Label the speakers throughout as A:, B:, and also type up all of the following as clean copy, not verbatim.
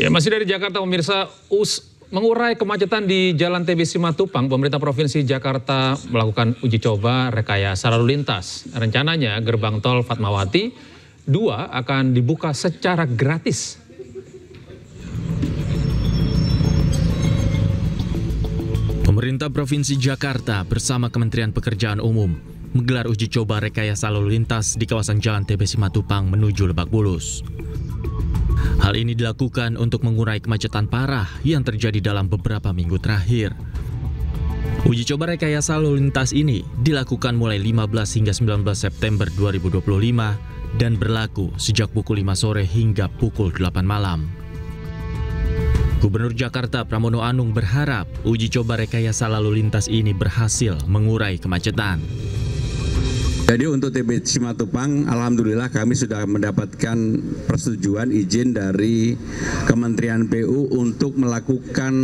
A: Ya, masih dari Jakarta, pemirsa, mengurai kemacetan di Jalan TB Simatupang, pemerintah Provinsi Jakarta melakukan uji coba rekayasa lalu lintas. Rencananya gerbang tol Fatmawati 2 akan dibuka secara gratis.
B: Pemerintah Provinsi Jakarta bersama Kementerian Pekerjaan Umum menggelar uji coba rekayasa lalu lintas di kawasan Jalan TB Simatupang menuju Lebak Bulus. Hal ini dilakukan untuk mengurai kemacetan parah yang terjadi dalam beberapa minggu terakhir. Uji coba rekayasa lalu lintas ini dilakukan mulai 15 hingga 19 September 2025 dan berlaku sejak pukul 5 sore hingga pukul 8 malam. Gubernur Jakarta Pramono Anung berharap uji coba rekayasa lalu lintas ini berhasil mengurai kemacetan.
C: Jadi untuk TB Simatupang, alhamdulillah kami sudah mendapatkan persetujuan izin dari Kementerian PU untuk melakukan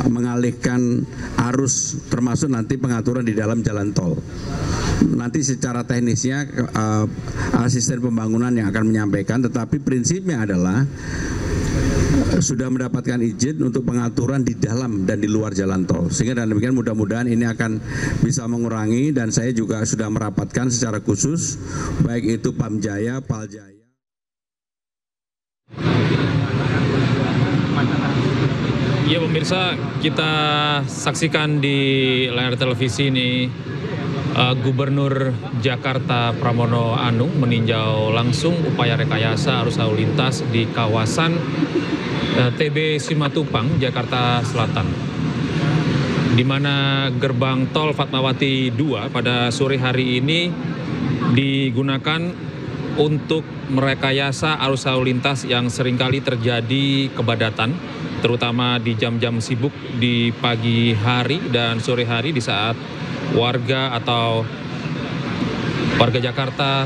C: mengalihkan arus termasuk nanti pengaturan di dalam jalan tol. Nanti secara teknisnya asisten pembangunan yang akan menyampaikan, tetapi prinsipnya adalah sudah mendapatkan izin untuk pengaturan di dalam dan di luar jalan tol. Sehingga dengan demikian mudah-mudahan ini akan bisa mengurangi, dan saya juga sudah merapatkan secara khusus baik itu Pamjaya, Paljaya.
A: Ya pemirsa, kita saksikan di layar televisi ini Gubernur Jakarta Pramono Anung meninjau langsung upaya rekayasa arus lalu lintas di kawasan TB Simatupang, Jakarta Selatan, di mana gerbang tol Fatmawati 2 pada sore hari ini digunakan untuk merekayasa arus lalu lintas yang seringkali terjadi kepadatan, terutama di jam-jam sibuk di pagi hari dan sore hari di saat warga atau warga Jakarta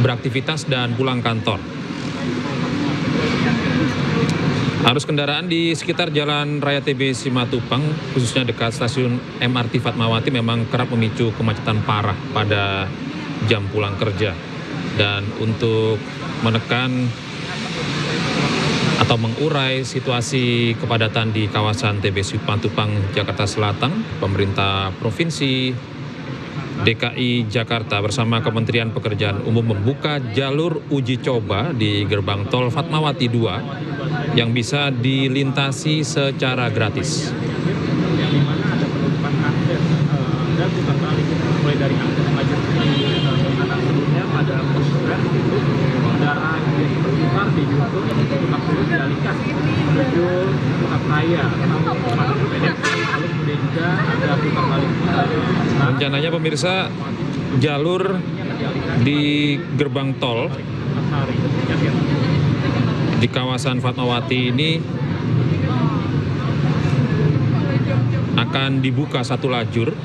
A: beraktivitas dan pulang kantor. Arus kendaraan di sekitar Jalan Raya TB Simatupang, khususnya dekat stasiun MRT Fatmawati, memang kerap memicu kemacetan parah pada jam pulang kerja. Dan untuk menekan atau mengurai situasi kepadatan di kawasan TB Simatupang, Jakarta Selatan, pemerintah Provinsi DKI Jakarta bersama Kementerian Pekerjaan Umum membuka jalur uji coba di gerbang tol Fatmawati 2 yang bisa dilintasi secara gratis.
D: Mulai dari angka kemacetan sebelumnya pada program itu kendaraan yang berputar di Jutu Lebak Bulus dialihkan menuju Pukat Raya pada PDX, lalu kemudian juga ada putar balik.
A: Rencananya pemirsa, jalur di gerbang tol di kawasan Fatmawati ini akan dibuka satu lajur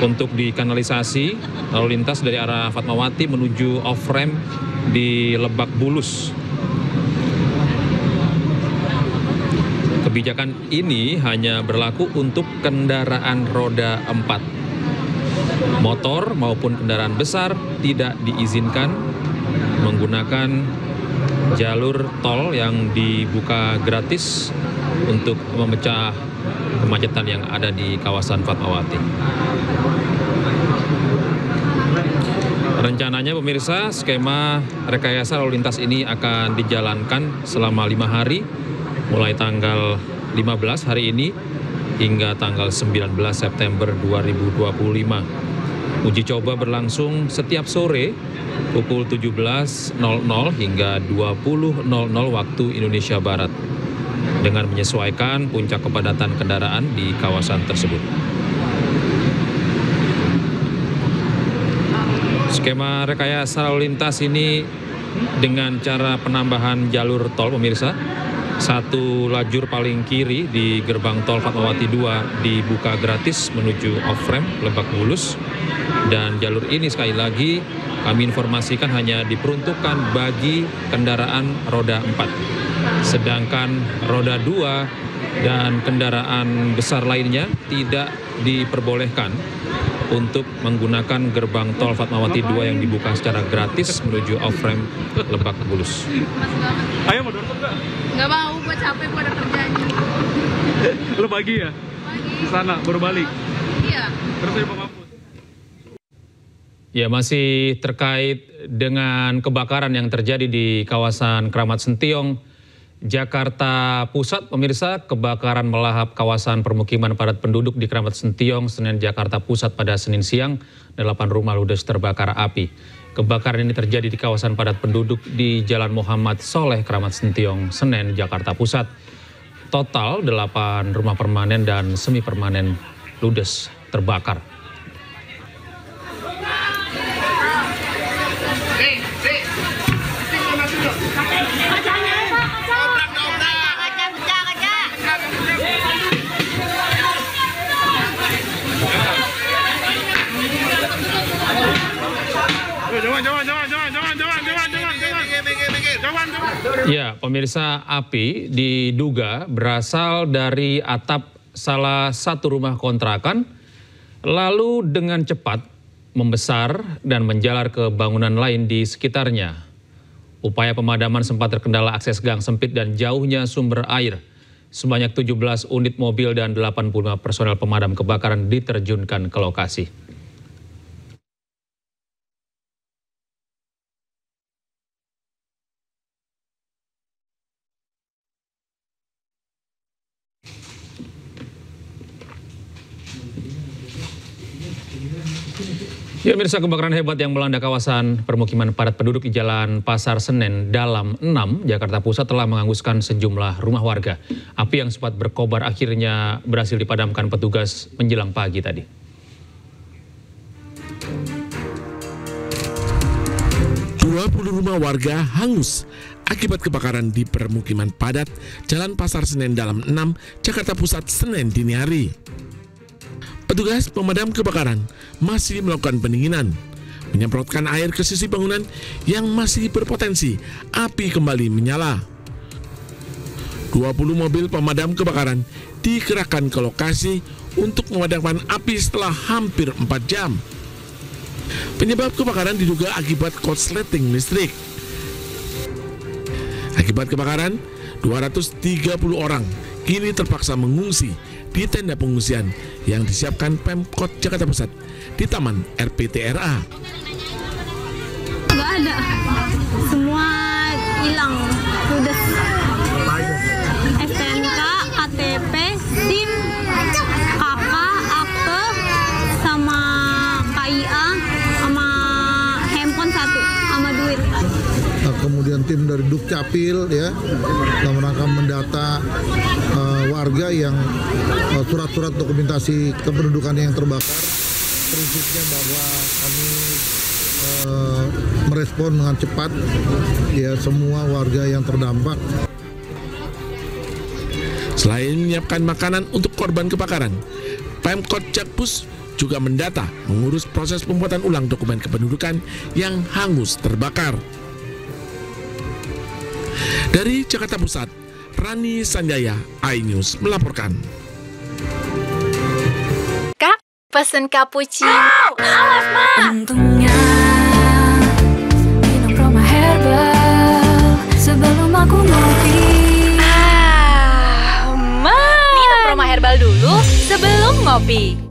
A: untuk dikanalisasi lalu lintas dari arah Fatmawati menuju off-ramp di Lebak Bulus. Kebijakan ini hanya berlaku untuk kendaraan roda 4. Motor maupun kendaraan besar tidak diizinkan menggunakan jalur tol yang dibuka gratis untuk memecah kemacetan yang ada di kawasan Fatmawati. Rencananya pemirsa, skema rekayasa lalu lintas ini akan dijalankan selama 5 hari, mulai tanggal 15 hari ini hingga tanggal 19 September 2025. Uji coba berlangsung setiap sore pukul 17.00 hingga 20.00 waktu Indonesia Barat, dengan menyesuaikan puncak kepadatan kendaraan di kawasan tersebut. Skema rekayasa lalu lintas ini dengan cara penambahan jalur tol pemirsa. Satu lajur paling kiri di gerbang tol Fatmawati 2 dibuka gratis menuju off-ramp Lebak Bulus. Dan jalur ini sekali lagi kami informasikan hanya diperuntukkan bagi kendaraan roda 4. Sedangkan roda 2 dan kendaraan besar lainnya tidak diperbolehkan untuk menggunakan gerbang tol Fatmawati 2 yang dibuka secara gratis menuju off-ramp Lebak Bulus.
D: Ayo, mundur,
E: Nggak mau, gue capek, gue ada kerjanya.
D: Lo pagi ya?
E: Pagi.
D: Ke sana, baru balik?
E: Iya.
D: Terus dari Pak Mahfud?
A: Ya, masih terkait dengan kebakaran yang terjadi di kawasan Kramat Sentiong, Jakarta Pusat. Pemirsa, kebakaran melahap kawasan permukiman padat penduduk di Kramat Sentiong, Senen, Jakarta Pusat pada Senin siang. 8 rumah ludes terbakar api. Kebakaran ini terjadi di kawasan padat penduduk di Jalan Muhammad Soleh, Kramat Sentiong, Senen, Jakarta Pusat. Total 8 rumah permanen dan semi permanen ludes terbakar. Ya, pemirsa, api diduga berasal dari atap salah satu rumah kontrakan, lalu dengan cepat membesar dan menjalar ke bangunan lain di sekitarnya. Upaya pemadaman sempat terkendala akses gang sempit dan jauhnya sumber air. Sebanyak 17 unit mobil dan 85 personel pemadam kebakaran diterjunkan ke lokasi. Ya, pemirsa, kebakaran hebat yang melanda kawasan permukiman padat penduduk di Jalan Pasar Senen Dalam 6, Jakarta Pusat telah menghanguskan sejumlah rumah warga. Api yang sempat berkobar akhirnya berhasil dipadamkan petugas menjelang pagi tadi.
F: Rumah warga hangus akibat kebakaran di permukiman padat Jalan Pasar Senen Dalam 6, Jakarta Pusat, Senin dini hari. Petugas pemadam kebakaran masih melakukan pendinginan, menyemprotkan air ke sisi bangunan yang masih berpotensi api kembali menyala. 20 mobil pemadam kebakaran dikerahkan ke lokasi untuk memadamkan api setelah hampir 4 jam. Penyebab kebakaran diduga akibat korsleting listrik. Akibat kebakaran, 230 orang kini terpaksa mengungsi di tenda pengungsian yang disiapkan Pemkot Jakarta Pusat di Taman RPTRA.
G: Nggak ada, semua hilang, ludes. STNK, KTP, SIM, KK, akte, sama KIA, sama handphone 1, sama duit.
H: Kemudian tim dari Dukcapil ya dalam rangka mendata warga yang surat-surat dokumentasi kependudukan yang terbakar. Prinsipnya bahwa kami merespon dengan cepat ya semua warga yang terdampak.
F: Selain menyiapkan makanan untuk korban kebakaran, Pemkot Jakpus juga mendata mengurus proses pembuatan ulang dokumen kependudukan yang hangus terbakar. Dari Jakarta Pusat, Rani Sanjaya, iNews melaporkan.
I: Kak, pesen cappuccino.
J: Awas, Ma! Untungnya minum Proma Herbal sebelum aku ngopi.
I: Ma! Minum Proma Herbal dulu sebelum ngopi.